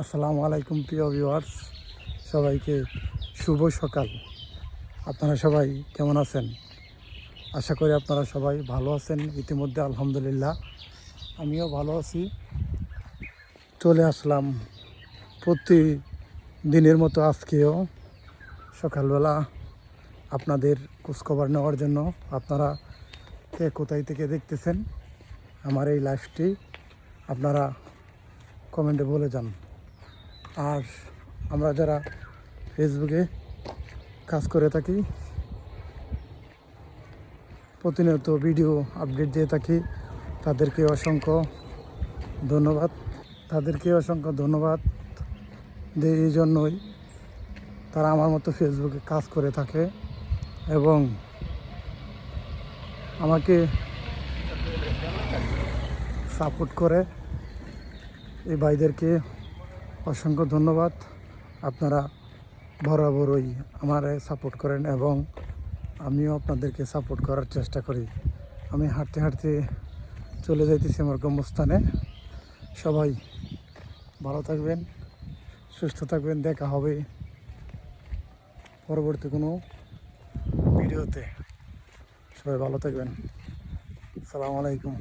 আসসালামু আলাইকুম প্রিয় ভিউয়ার্স, সবাইকে শুভ সকাল। আপনারা সবাই কেমন আছেন? আশা করি আপনারা সবাই ভালো আছেন। ইতিমধ্যে আলহামদুলিল্লাহ আমিও ভালো আছি। চলে আসলাম প্রতিদিনের মতো আজকেও সকালবেলা আপনাদের খোঁজখবর নেওয়ার জন্য। আপনারা কে কোথায় থেকে দেখতেছেন আমার এই লাইভটি আপনারা কমেন্টে বলে যান। আর আমরা যারা ফেসবুকে কাজ করে থাকি, প্রতিনিয়ত ভিডিও আপডেট দিয়ে থাকি, তাদেরকে অসংখ্য ধন্যবাদ দিই। এই জন্যই তারা আমার মতো ফেসবুকে কাজ করে থাকে এবং আমাকে সাপোর্ট করে। এই ভাইদেরকে অসংখ্য ধন্যবাদ। আপনারা বরাবরই আমারে সাপোর্ট করেন এবং আমিও আপনাদেরকে সাপোর্ট করার চেষ্টা করি। আমি হাঁটতে হাঁটতে চলে যাইতেছি আমার গম্যস্থানে। সবাই ভালো থাকবেন, সুস্থ থাকবেন। দেখা হবে পরবর্তী কোনো ভিডিওতে। সবাই ভালো থাকবেন। আসসালামু আলাইকুম।